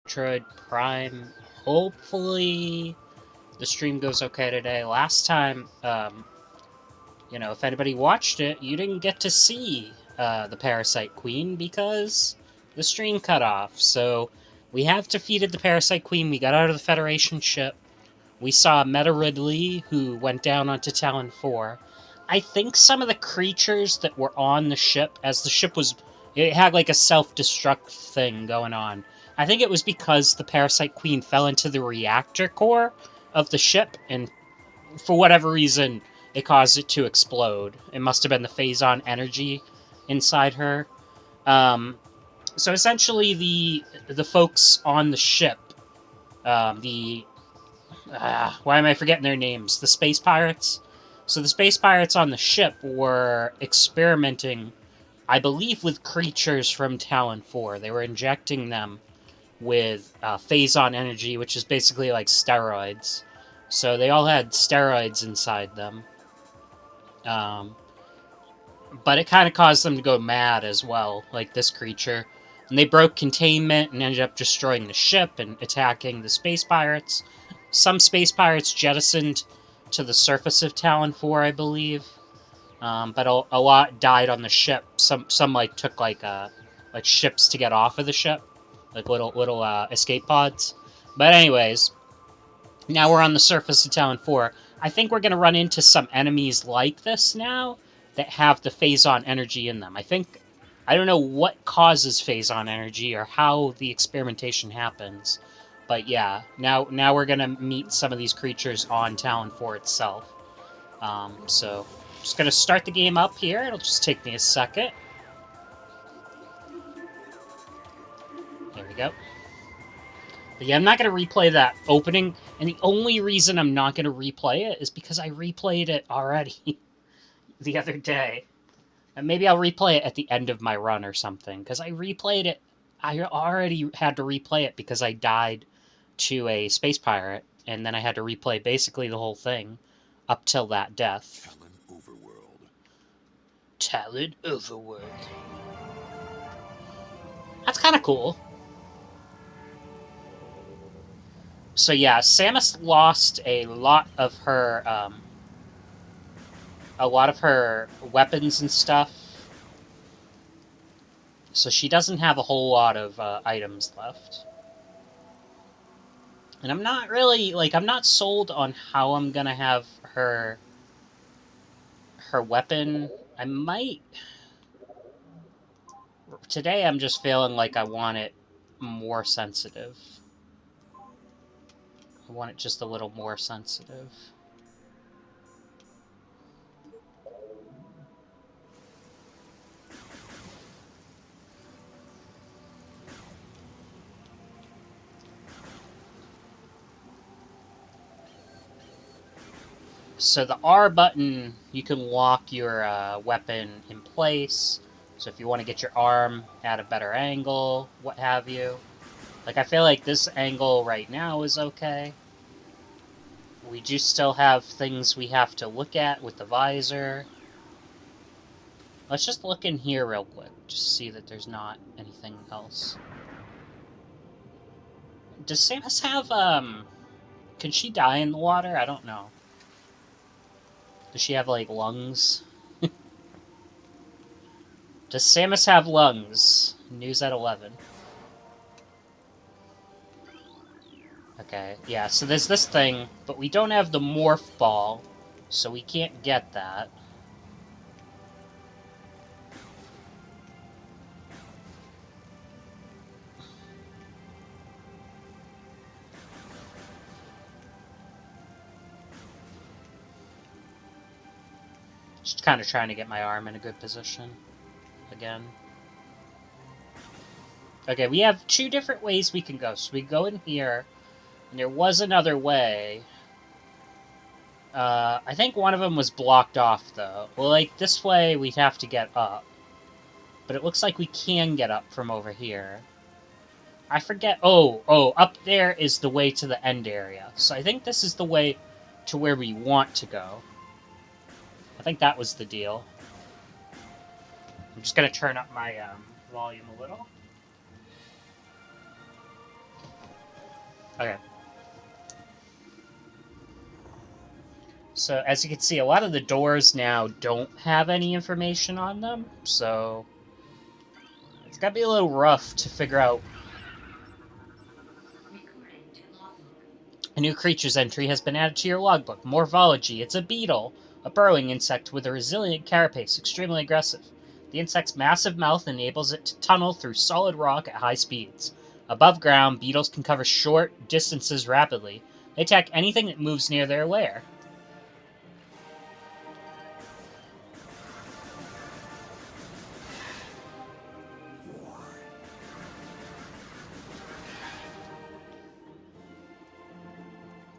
Metroid Prime. Hopefully, the stream goes okay today. Last time, if anybody watched it, you didn't get to see the Parasite Queen because the stream cut off. So, we have defeated the Parasite Queen. We got out of the Federation ship. We saw Meta Ridley, who went down onto Talon 4. I think some of the creatures that were on the ship, as the ship was. It had like a self destruct thing going on. I think it was because the Parasite Queen fell into the reactor core of the ship, and for whatever reason, it caused it to explode. It must have been the phazon energy inside her. Um, so essentially, the folks on the ship, the why am I forgetting their names? The space pirates. So the space pirates on the ship were experimenting, I believe, with creatures from Talon 4. They were injecting them with phazon energy, which is basically like steroids. So they all had steroids inside them. Um, but it kind of caused them to go mad as well, like this creature. And they broke containment and ended up destroying the ship and attacking the space pirates. Some space pirates jettisoned to the surface of Talon 4, I believe. But a lot died on the ship. Some like took like ships to get off of the ship, like little escape pods. But anyways, now we're on the surface of Talon 4. I think we're going to run into some enemies like this now that have the phazon energy in them. I don't know what causes phazon energy or how the experimentation happens. But yeah, now we're going to meet some of these creatures on Talon 4 itself. So, just going to start the game up here. It'll just take me a second. There we go. But yeah, I'm not going to replay that opening, and the only reason I'm not going to replay it is because I replayed it already the other day. And maybe I'll replay it at the end of my run or something, because I replayed it. I already had to replay it because I died to a space pirate, and then I had to replay basically the whole thing up till that death. Talon Overworld. Talon Overworld. That's kind of cool. So yeah, Samus lost a lot of her weapons and stuff. So she doesn't have a whole lot of items left. And I'm not really I'm not sold on how I'm gonna have her weapon. I might today. I'm just feeling like I want it more sensitive. I want it just a little more sensitive. So the R button, you can lock your weapon in place. So if you want to get your arm at a better angle, what have you. Like, I feel like this angle right now is okay. We do still have things we have to look at with the visor. Let's just look in here real quick, just see that there's not anything else. Does Samus have, can she die in the water? I don't know. Does she have, like, lungs? Does Samus have lungs? News at 11. Okay, yeah, so there's this thing, but we don't have the morph ball, so we can't get that. Just kind of trying to get my arm in a good position again. Okay, we have two different ways we can go. So we go in here, and there was another way. I think one of them was blocked off, though. Well, like, this way we'd have to get up. But it looks like we can get up from over here. I forget. Oh, up there is the way to the end area. So I think this is the way to where we want to go. I think that was the deal. I'm just going to turn up my volume a little. Okay. So, as you can see, a lot of the doors now don't have any information on them, so it's gotta be a little rough to figure out. A new creature's entry has been added to your logbook. Morphology. It's a beetle, a burrowing insect with a resilient carapace, extremely aggressive. The insect's massive mouth enables it to tunnel through solid rock at high speeds. Above ground, beetles can cover short distances rapidly. They attack anything that moves near their lair.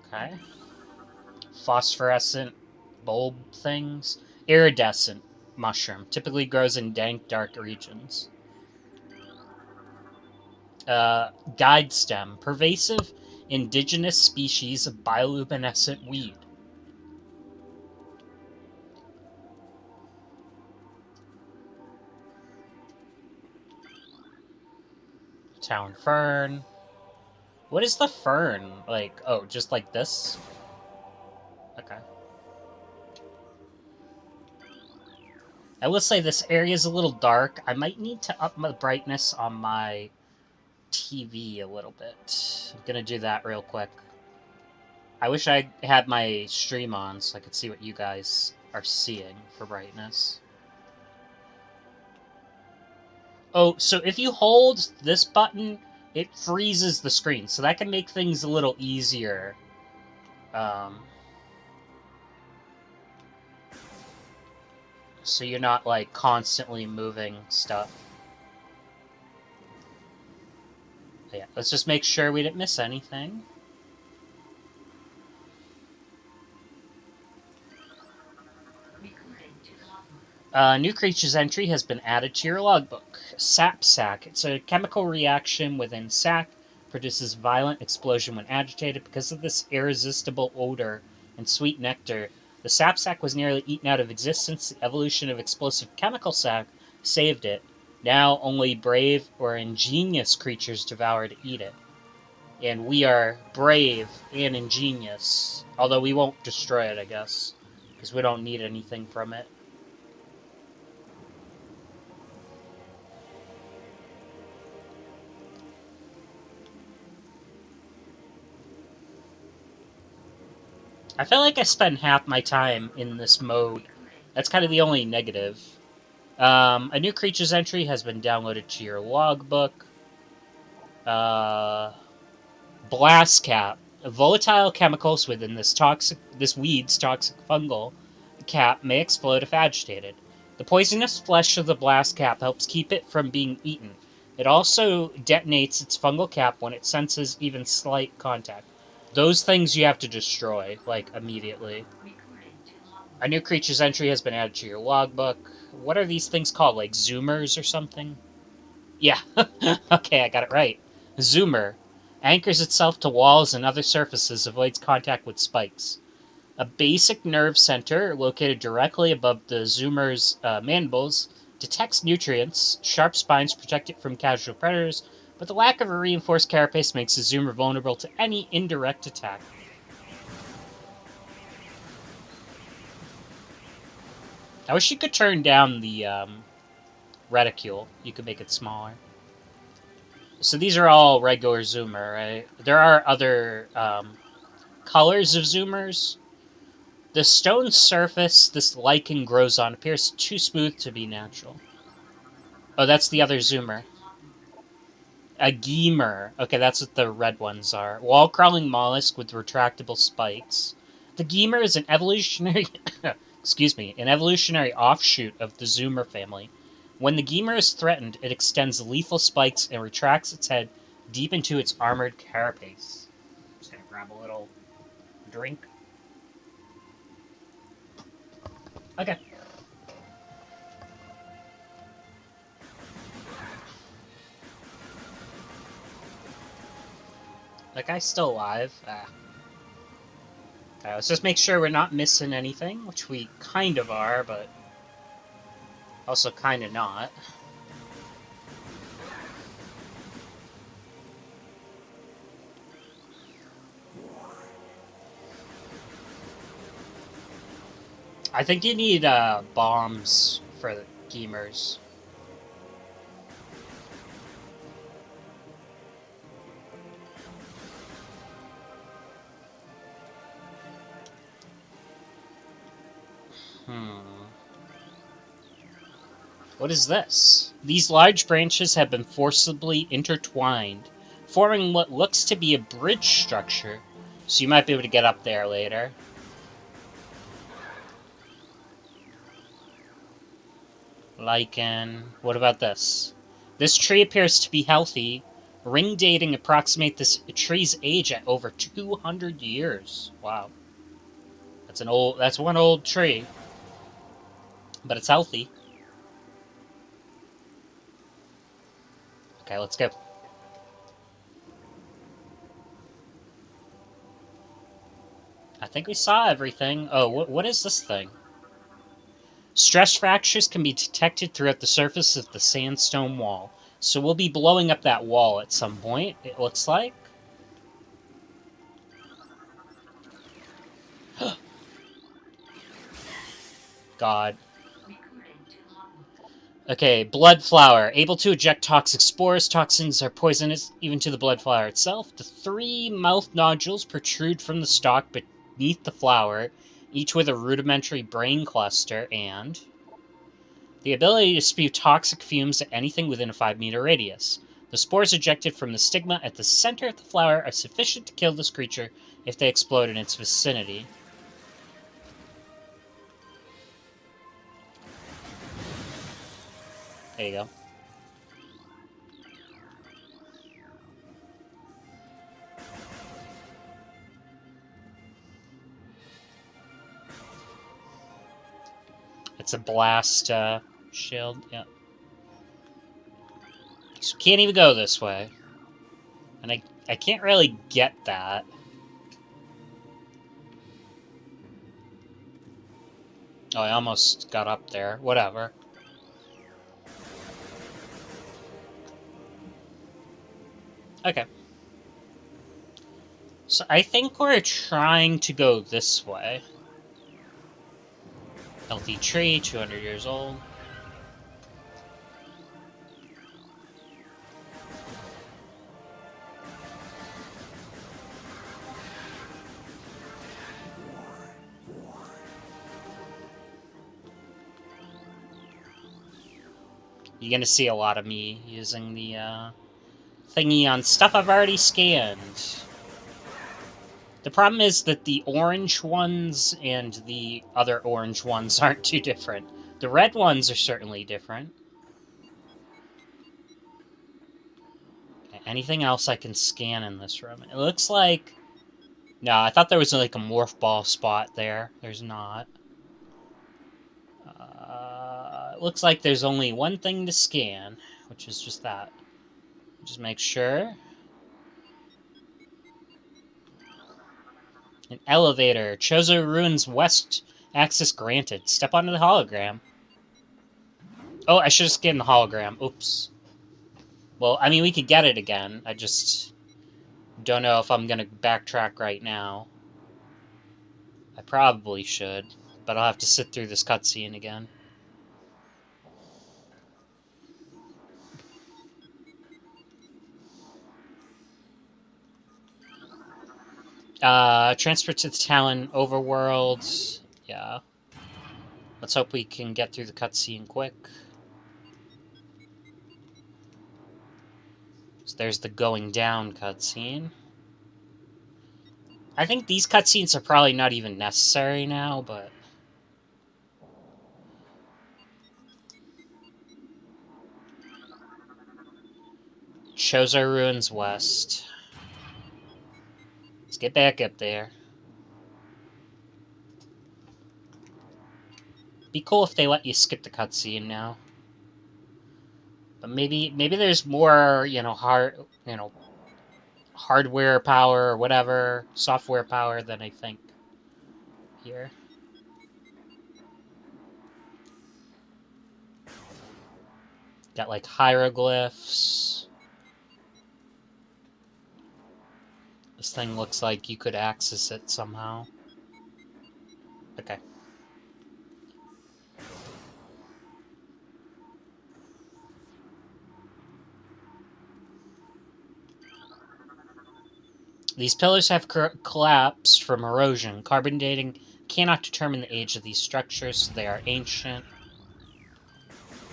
Okay. Phosphorescent bulb things. Iridescent mushroom. Typically grows in dank, dark regions. Guide stem. Pervasive indigenous species of bioluminescent weed. Town fern. What is the fern? Like, oh, just like this? Okay. I will say this area is a little dark. I might need to up the brightness on my TV a little bit. I'm gonna do that real quick. I wish I had my stream on so I could see what you guys are seeing for brightness. Oh, so if you hold this button, it freezes the screen, so that can make things a little easier. Um, so you're not like constantly moving stuff. But yeah, let's just make sure we didn't miss anything. New creature's entry has been added to your logbook. Sap sac. It's a chemical reaction within sac. Produces violent explosion when agitated. Because of this irresistible odor and sweet nectar, the sap sac was nearly eaten out of existence. The evolution of explosive chemical sac saved it. Now only brave or ingenious creatures devour to eat it. And we are brave and ingenious. Although we won't destroy it, I guess. Because we don't need anything from it. I feel like I spend half my time in this mode. That's kind of the only negative. A new creature's entry has been downloaded to your logbook. Uh, Blast cap. Volatile chemicals within this weed's toxic fungal cap may explode if agitated. The poisonous flesh of the blast cap helps keep it from being eaten. It also detonates its fungal cap when it senses even slight contact. Those things you have to destroy, like, immediately. A new creature's entry has been added to your logbook. What are these things called? Like zoomers or something? Yeah. Okay, I got it right. Zoomer. Anchors itself to walls and other surfaces, avoids contact with spikes. A basic nerve center located directly above the zoomer's mandibles detects nutrients. Sharp spines protect it from casual predators, but the lack of a reinforced carapace makes the zoomer vulnerable to any indirect attack. I wish you could turn down the reticule. You could make it smaller. So these are all regular zoomer, right? There are other colors of zoomers. The stone surface this lichen grows on appears too smooth to be natural. Oh, that's the other zoomer. A Geemer. Okay, that's what the red ones are. Wall-crawling mollusk with retractable spikes. The Geemer is an evolutionary... excuse me, an evolutionary offshoot of the zoomer family. When the Geemer is threatened, it extends lethal spikes and retracts its head deep into its armored carapace. Just gonna grab a little drink. Okay. That guy's still alive. Ah. Okay, let's just make sure we're not missing anything, which we kind of are, but also kind of not. I think you need bombs for the gamers. What is this? These large branches have been forcibly intertwined, forming what looks to be a bridge structure. So you might be able to get up there later. Lichen. What about this? This tree appears to be healthy. Ring dating approximate this tree's age at over 200 years. Wow. That's one old tree. But it's healthy. Okay, let's go. I think we saw everything. Oh, what is this thing? Stress fractures can be detected throughout the surface of the sandstone wall. So we'll be blowing up that wall at some point, it looks like. God. Okay, blood flower. Able to eject toxic spores. Toxins are poisonous even to the blood flower itself. The 3 mouth nodules protrude from the stalk beneath the flower, each with a rudimentary brain cluster, and the ability to spew toxic fumes at anything within a 5-meter radius. The spores ejected from the stigma at the center of the flower are sufficient to kill this creature if they explode in its vicinity. There you go. It's a blast shield. Yeah. So can't even go this way. And I can't really get that. Oh, I almost got up there. Whatever. Okay. So I think we're trying to go this way. Healthy tree, 200 years old. You're gonna see a lot of me using the thingy on stuff I've already scanned. The problem is that the orange ones and the other orange ones aren't too different. The red ones are certainly different. Okay, anything else I can scan in this room? It looks like... No, I thought there was like a morph ball spot there. There's not. It looks like there's only one thing to scan, which is just that. Just make sure. An elevator. Chozo Ruins West access granted. Step onto the hologram. Oh, I should have scanned the hologram. Oops. Well, I mean, we could get it again. I just don't know if I'm going to backtrack right now. I probably should, but I'll have to sit through this cutscene again. Transfer to the Talon overworld. Yeah. Let's hope we can get through the cutscene quick. So there's the going down cutscene. I think these cutscenes are probably not even necessary now, but... Chozo Ruins West. Let's get back up there. Be cool if they let you skip the cutscene now. But maybe there's more, hardware power or whatever, software power than I think here. Got like hieroglyphs. This thing looks like you could access it somehow. Okay. These pillars have collapsed from erosion. Carbon dating cannot determine the age of these structures, so they are ancient.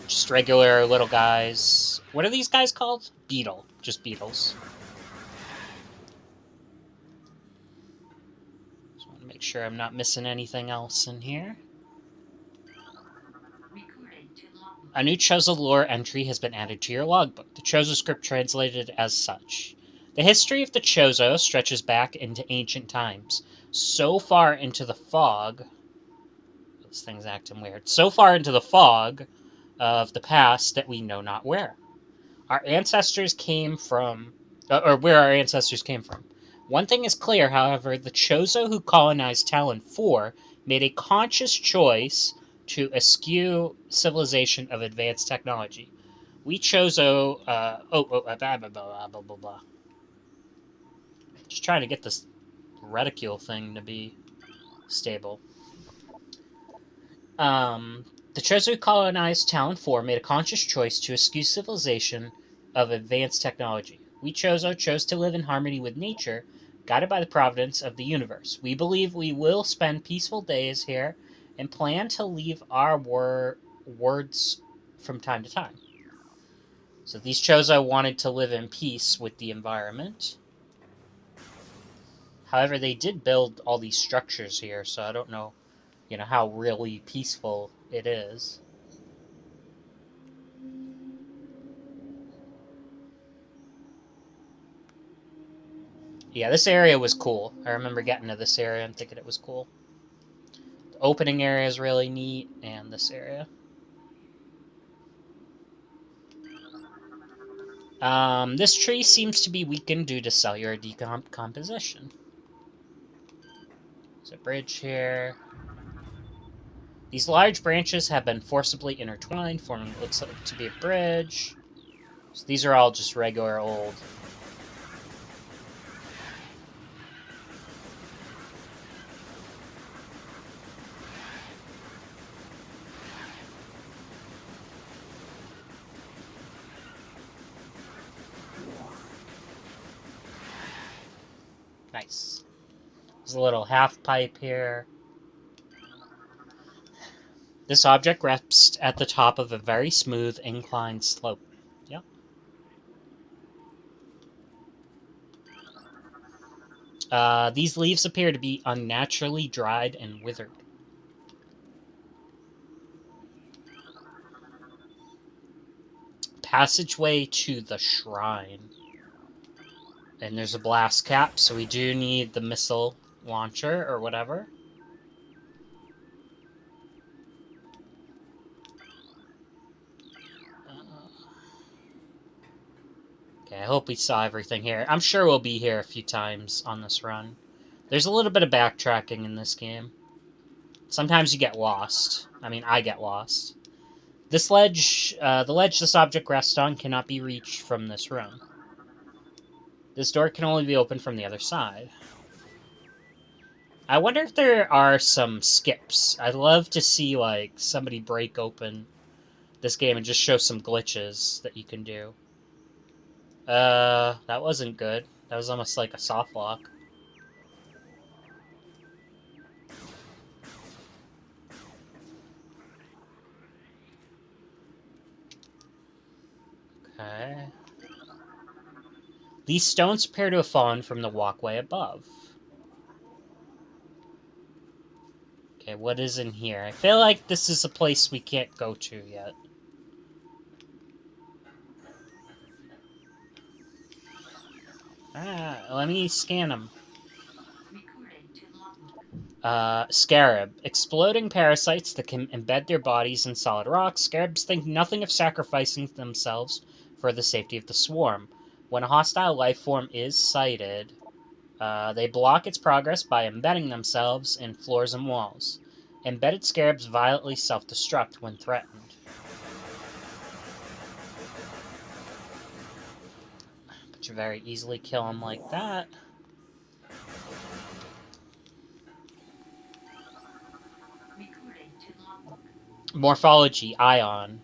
Just regular little guys. What are these guys called? Beetle. Just beetles. Just want to make sure I'm not missing anything else in here. A new Chozo lore entry has been added to your logbook. The Chozo script translated as such. The history of the Chozo stretches back into ancient times, so far into the fog. This thing's acting weird. So far into the fog of the past that we know not where. Our ancestors came from, or where our ancestors came from. One thing is clear, however, the Chozo who colonized Talon 4 made a conscious choice to eschew civilization of advanced technology. We Chozo, blah, blah, blah, blah, blah, blah. Just trying to get this reticule thing to be stable. The Chozo who colonized Talon 4 made a conscious choice to eschew civilization of advanced technology. We Chozo chose to live in harmony with nature, guided by the providence of the universe. We believe we will spend peaceful days here and plan to leave our words from time to time. So these Chozo wanted to live in peace with the environment. However, they did build all these structures here, so I don't know, how really peaceful it is. Yeah, this area was cool. I remember getting to this area and thinking it was cool. The opening area is really neat, and this area. This tree seems to be weakened due to cellular decomposition. There's a bridge here. These large branches have been forcibly intertwined, forming what looks like to be a bridge. So these are all just regular old. Nice. There's a little half pipe here. This object rests at the top of a very smooth inclined slope. Yep. These leaves appear to be unnaturally dried and withered. Passageway to the shrine. And there's a blast cap, so we do need the missile launcher or whatever. Okay, I hope we saw everything here. I'm sure we'll be here a few times on this run. There's a little bit of backtracking in this game. Sometimes you get lost. I mean, I get lost. This ledge, the ledge this object rests on, cannot be reached from this room. This door can only be opened from the other side. I wonder if there are some skips. I'd love to see, like, somebody break open this game and just show some glitches that you can do. That wasn't good. That was almost like a soft lock. Okay. These stones appear to have fallen from the walkway above. Okay, what is in here? I feel like this is a place we can't go to yet. Let me scan them. Scarab. Exploding parasites that can embed their bodies in solid rocks. Scarabs think nothing of sacrificing themselves for the safety of the swarm. When a hostile life form is sighted, they block its progress by embedding themselves in floors and walls. Embedded scarabs violently self-destruct when threatened. But you very easily kill them like that. Morphology, ion.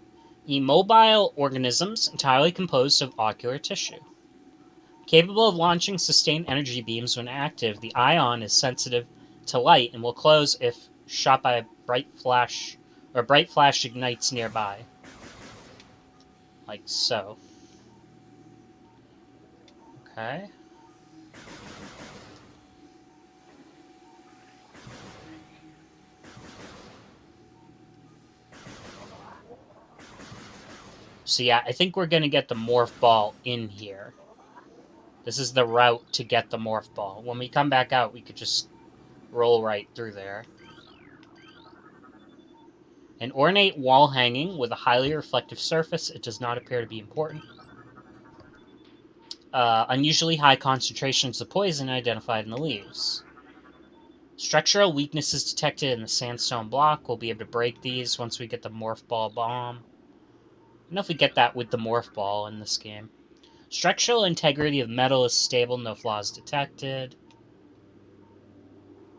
Immobile organisms entirely composed of ocular tissue. Capable of launching sustained energy beams when active, the ion is sensitive to light and will close if shot by a bright flash, or bright flash ignites nearby. Like so. Okay. So yeah, I think we're going to get the morph ball in here. This is the route to get the morph ball. When we come back out, we could just roll right through there. An ornate wall hanging with a highly reflective surface. It does not appear to be important. Unusually high concentrations of poison identified in the leaves. Structural weaknesses detected in the sandstone block. We'll be able to break these once we get the morph ball bomb. I don't know if we get that with the morph ball in this game. Structural integrity of metal is stable. No flaws detected.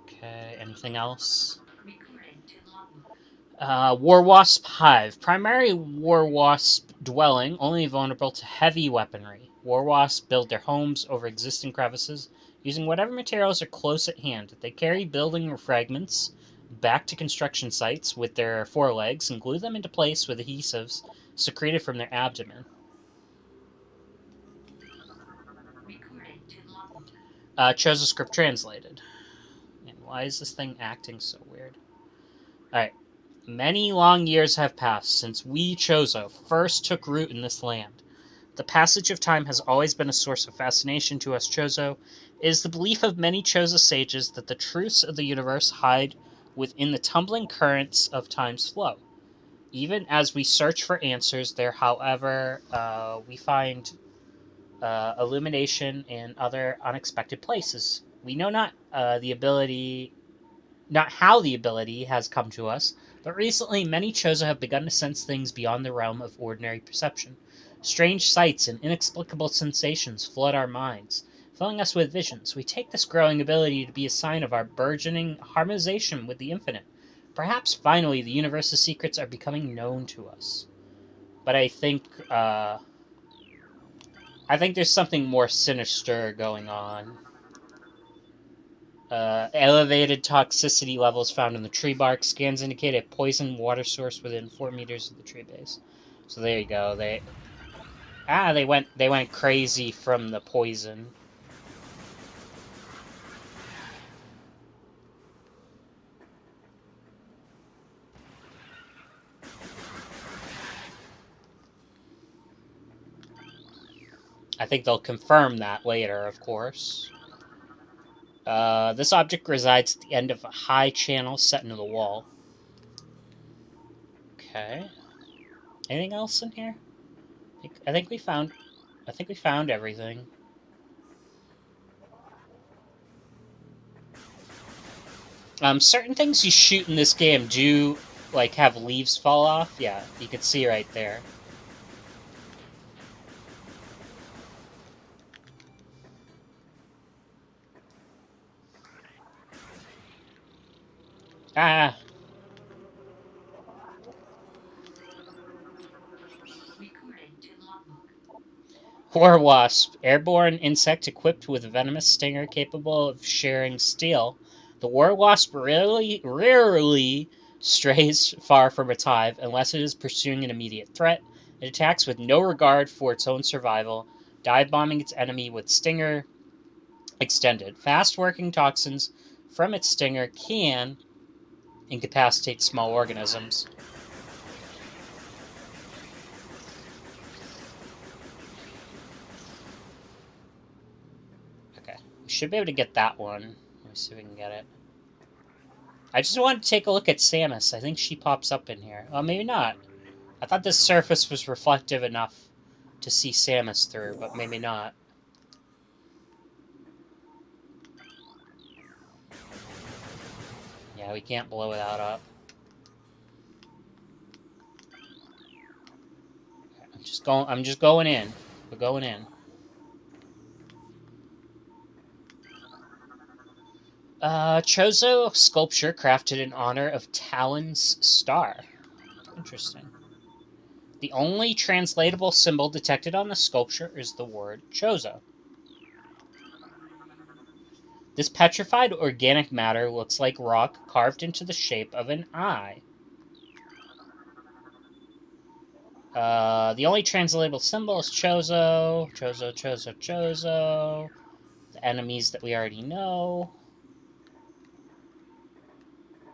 Okay, anything else? War Wasp Hive. Primary War Wasp dwelling, only vulnerable to heavy weaponry. War Wasps build their homes over existing crevices using whatever materials are close at hand. They carry building fragments back to construction sites with their forelegs and glue them into place with adhesives secreted from their abdomen. Chosen script translated. And why is this thing acting so weird? Alright. Many long years have passed since we, Chozo, first took root in this land. The passage of time has always been a source of fascination to us Chozo. It is the belief of many Chozo sages that the truths of the universe hide within the tumbling currents of time's flow. Even as we search for answers there, however, we find illumination in other unexpected places. We know not how the ability has come to us, but recently many Chozo have begun to sense things beyond the realm of ordinary perception. Strange sights and inexplicable sensations flood our minds, filling us with visions. We take this growing ability to be a sign of our burgeoning harmonization with the infinite. Perhaps finally the universe's secrets are becoming known to us. But I think there's something more sinister going on. Elevated toxicity levels found in the tree bark. Scans indicate a poison water source within 4 meters of the tree base. So there you go. They went crazy from the poison. I think they'll confirm that later, of course. This object resides at the end of a high channel set into the wall. Okay. Anything else in here? I think we found. I think we found everything. Certain things you shoot in this game do like have leaves fall off. Yeah, you can see right there. Ah, War Wasp, airborne insect equipped with a venomous stinger capable of sharing steel. The War Wasp rarely strays far from its hive unless it is pursuing an immediate threat. It attacks with no regard for its own survival, dive bombing its enemy with stinger extended. Fast working toxins from its stinger can incapacitate small organisms. Okay, we should be able to get that one. Let me see if we can get it. I just wanted to take a look at Samus. I think she pops up in here. Oh, maybe not. I thought this surface was reflective enough to see Samus through, but maybe not. Yeah, we can't blow that up. I'm just going in. We're going in. Chozo sculpture crafted in honor of Talon's star. Interesting. The only translatable symbol detected on the sculpture is the word Chozo. This petrified organic matter looks like rock carved into the shape of an eye. The only translatable symbol is Chozo. Chozo, Chozo, Chozo. The enemies that we already know.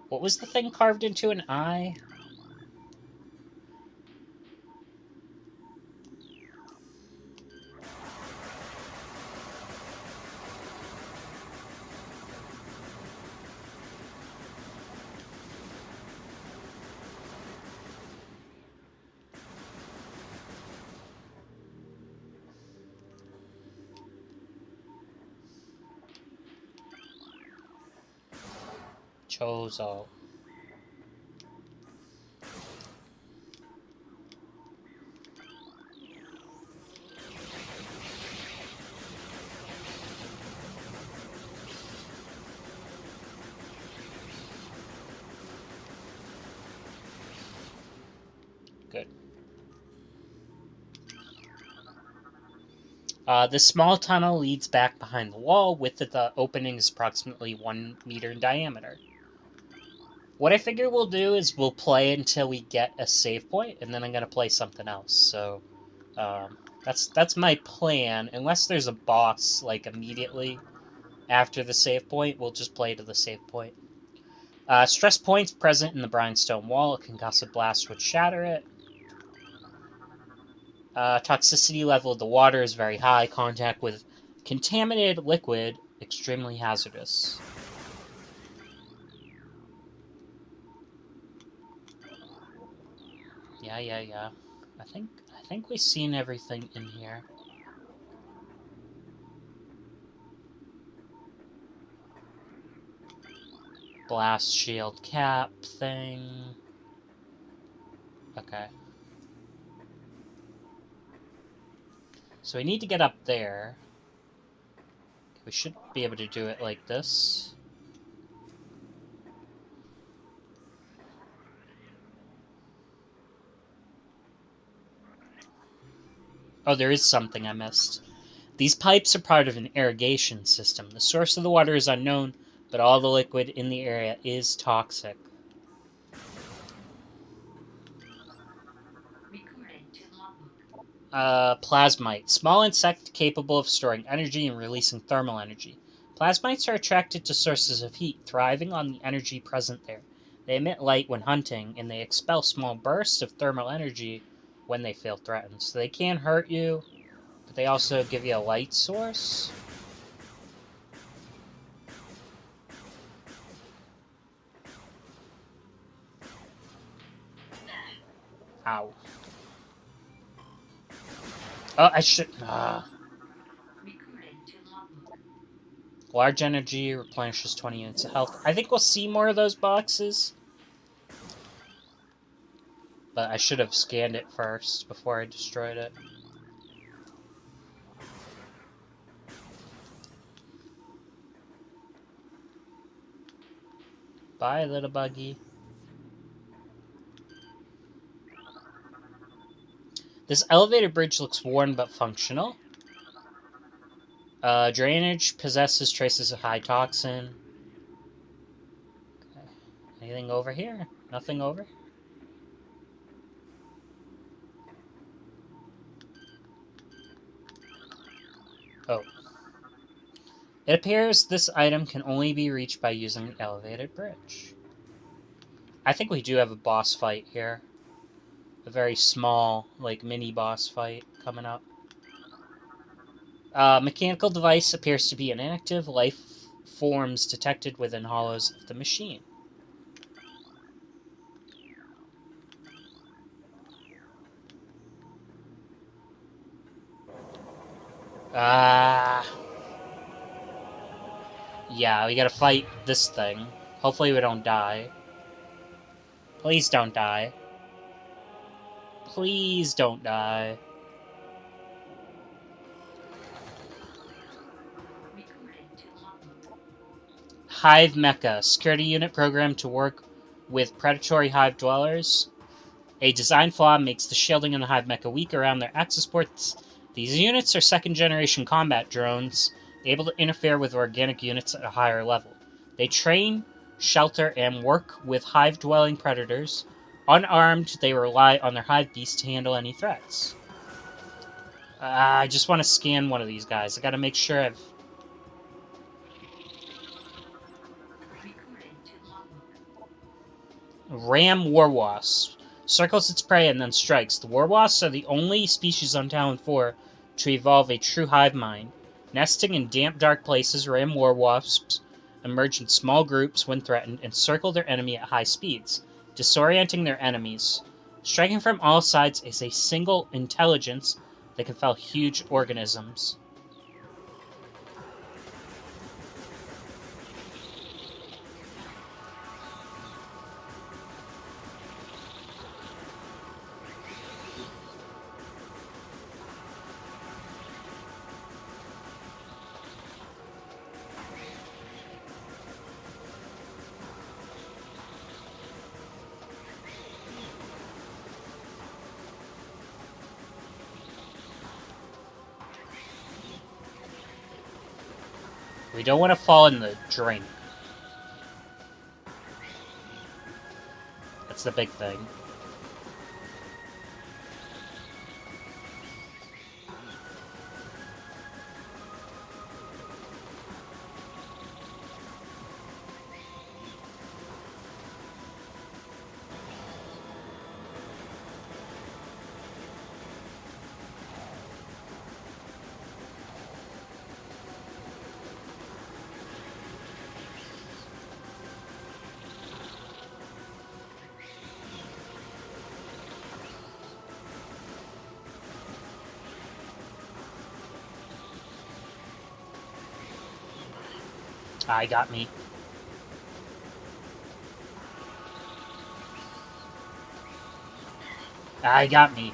What was the thing carved into an eye? Chozo. Good. This small tunnel leads back behind the wall, with the opening is approximately 1 meter in diameter. What I figure we'll do is we'll play until we get a save point, and then I'm gonna play something else. So, um, that's my plan. Unless there's a boss like immediately after the save point, we'll just play to the save point. Stress points present in the Brimstone Wall. A concussive blast would shatter it. Toxicity level of the water is very high. Contact with contaminated liquid, extremely hazardous. Yeah. I think we've seen everything in here. Blast shield cap thing. Okay. So we need to get up there. We should be able to do it like this. Oh, there is something I missed. These pipes are part of an irrigation system. The source of the water is unknown, but all the liquid in the area is toxic. Plasmite. Small insect capable of storing energy and releasing thermal energy. Plasmites are attracted to sources of heat, thriving on the energy present there. They emit light when hunting, and they expel small bursts of thermal energy when they feel threatened. So they can hurt you, but they also give you a light source. Ow. Oh, I should... Large energy replenishes 20 units of health. I think we'll see more of those boxes. But I should have scanned it first before I destroyed it. Bye, little buggy. This elevator bridge looks worn but functional. Drainage possesses traces of high toxin. Okay. Anything over here? Nothing over? Oh. It appears this item can only be reached by using the elevated bridge. I think we do have a boss fight here. A very small, like, mini boss fight coming up. Mechanical device appears to be inactive. Life forms detected within hollows of the machine. Yeah, we gotta fight this thing. Hopefully we don't die. Please don't die. Please don't die. Hive Mecha, security unit programmed to work with predatory hive dwellers. A design flaw makes the shielding in the Hive Mecha weak around their access ports. These units are second-generation combat drones. able to interfere with organic units at a higher level. They train, shelter, and work with hive-dwelling predators. Unarmed, they rely on their hive beasts to handle any threats. I just want to scan one of these guys. I gotta make sure I've... Ram Warwasp. Circles its prey and then strikes. The Warwasps are the only species on Talon 4 to evolve a true hive mind. Nesting in damp, dark places, Ram Warwasps emerge in small groups when threatened and circle their enemy at high speeds, disorienting their enemies. Striking from all sides is a single intelligence that can fell huge organisms. We don't want to fall in the drink. That's the big thing. I got me. I got me.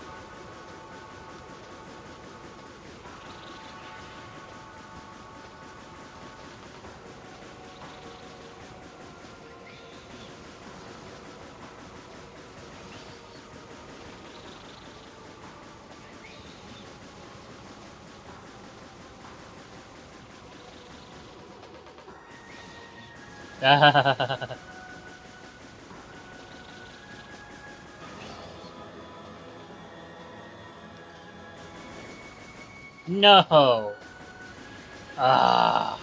No. Ah.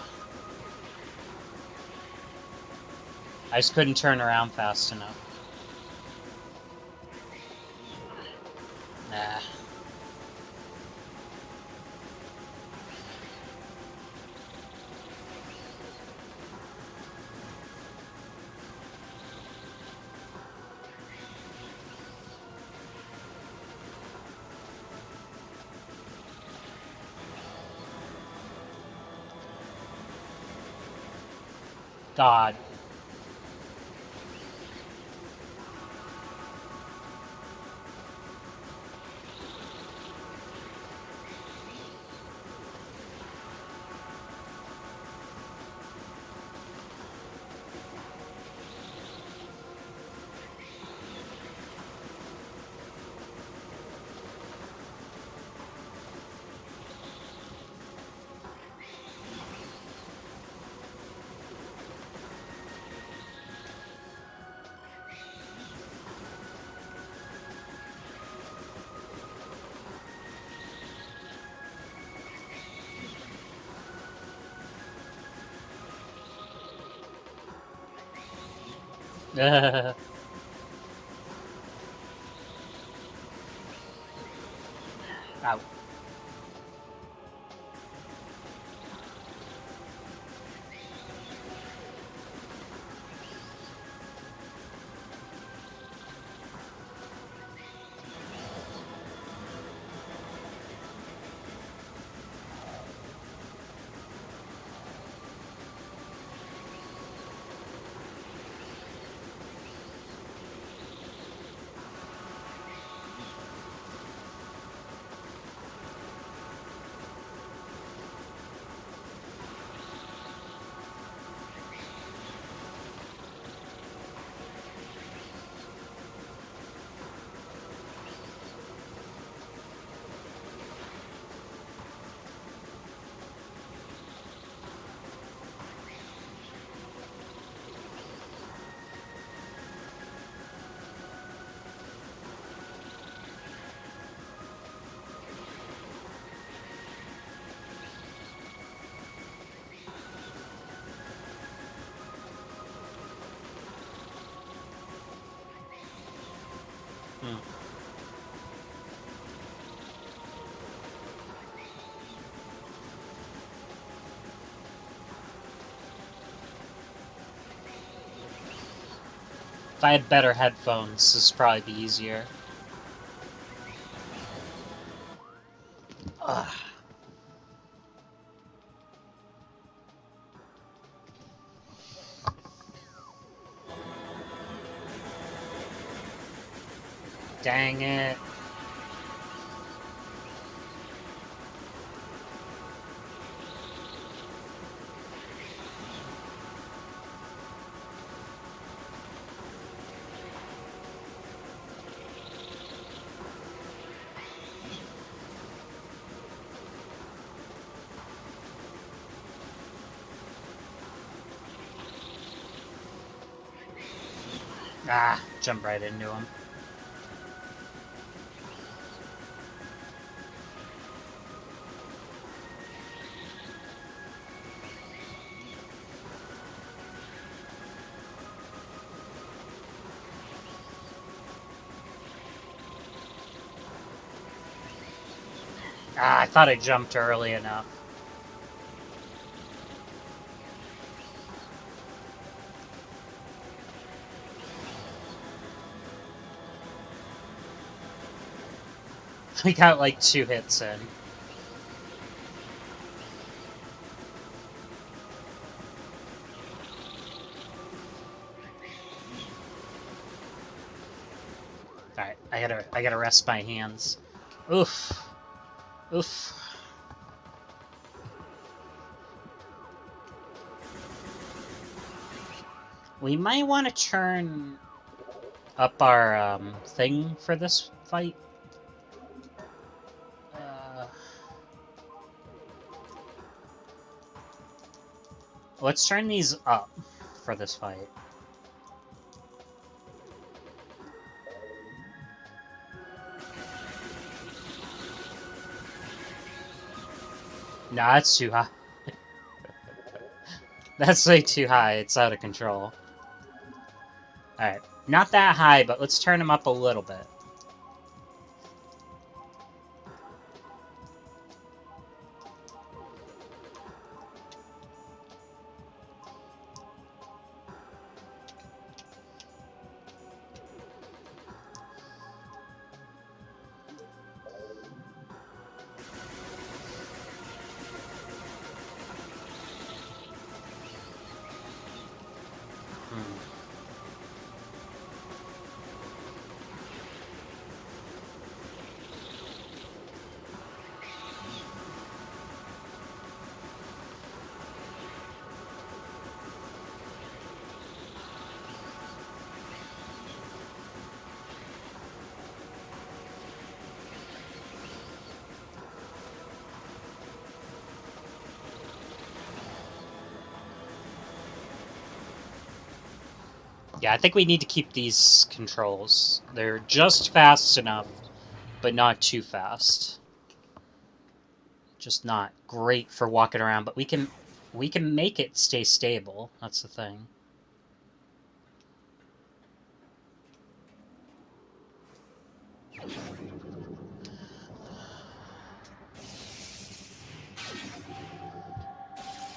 I just couldn't turn around fast enough. Nah. God. Ow. If I had better headphones, this would probably be easier. Ugh. Dang it. Ah, jump right into him. Ah, I thought I jumped early enough. We got like 2 hits in. Alright, I gotta rest my hands. Oof. Oof. We might want to turn up our thing for this fight. Let's turn these up for this fight. Nah, that's too high. That's way too high. It's out of control. Alright. Not that high, but let's turn them up a little bit. Yeah, I think we need to keep these controls. They're just fast enough, but not too fast. Just not great for walking around, but we can make it stay stable. That's the thing.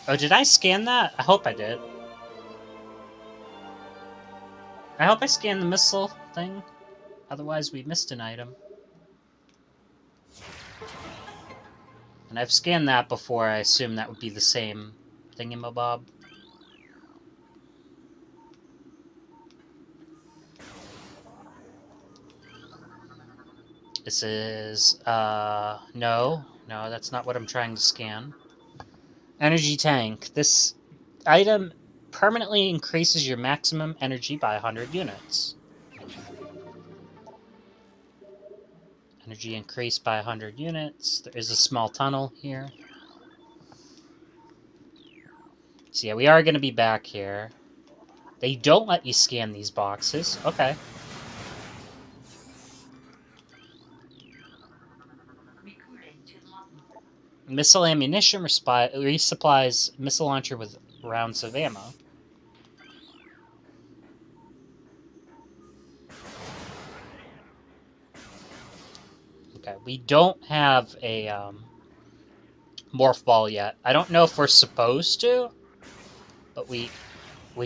Oh, did I scan that? I hope I did. I hope I scanned the missile thing. Otherwise, we missed an item. And I've scanned that before. I assume that would be the same thingamabob. This is, no. No, that's not what I'm trying to scan. Energy tank. This item permanently increases your maximum energy by 100 units. Energy increased by 100 units. There is a small tunnel here. So yeah, we are going to be back here. They don't let you scan these boxes. Okay. Missile ammunition resupplies missile launcher with rounds of ammo. Okay, we don't have a morph ball yet. I don't know if we're supposed to, but we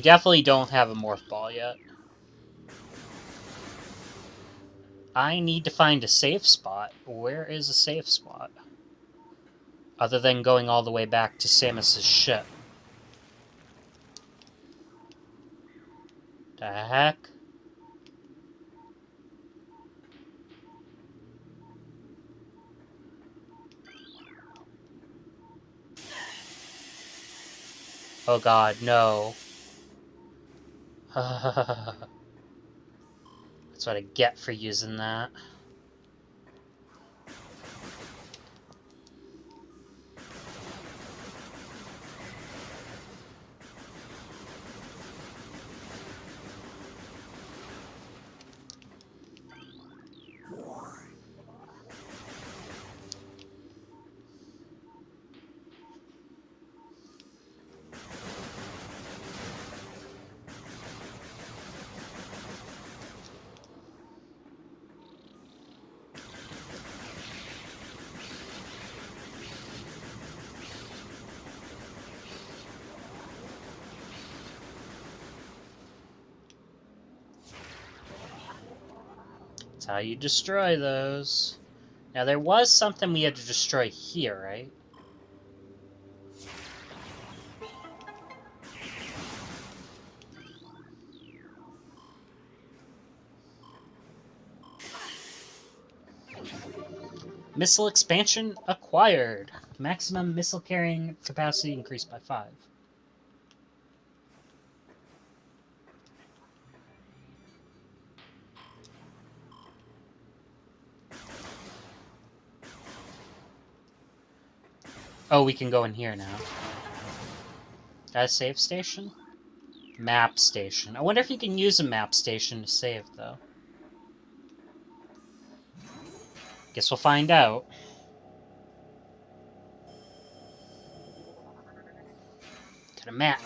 definitely don't have a morph ball yet. I need to find a safe spot. Where is a safe spot? Other than going all the way back to Samus's ship. The heck? Oh god, no. That's what I get for using that. That's how you destroy those. Now, there was something we had to destroy here, right? Missile expansion acquired. Maximum missile carrying capacity increased by 5. Oh, we can go in here now. That a save station? Map station. I wonder if you can use a map station to save, though. Guess we'll find out. Got a map.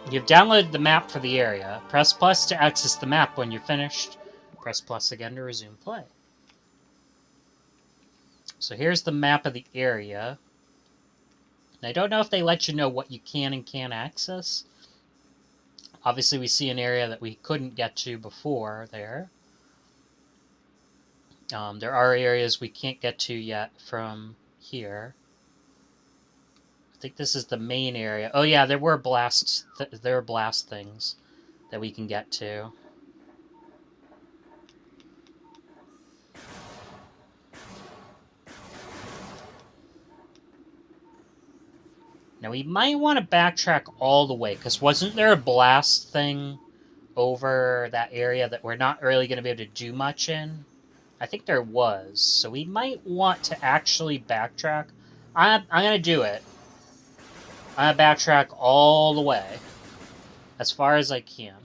You've downloaded the map for the area. Press plus to access the map when you're finished. Press plus again to resume play. So here's the map of the area. I don't know if they let you know what you can and can't access. Obviously, we see an area that we couldn't get to before there. There are areas we can't get to yet from here. I think this is the main area. Oh yeah, there were blast things that we can get to. Now we might want to backtrack all the way, because wasn't there a blast thing over that area that we're not really going to be able to do much in? I think there was, so we might want to actually backtrack. I'm going to do it. I'm going to backtrack all the way, as far as I can.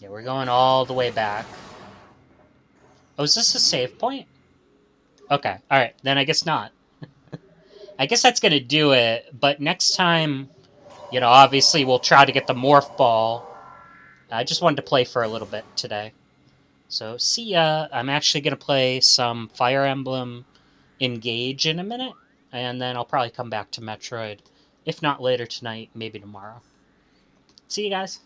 Yeah, we're going all the way back. Oh, is this a save point? Okay, alright, then I guess not. I guess that's going to do it, but next time, obviously we'll try to get the Morph Ball. I just wanted to play for a little bit today. So, see ya. I'm actually going to play some Fire Emblem Engage in a minute, and then I'll probably come back to Metroid. If not later tonight, maybe tomorrow. See you guys.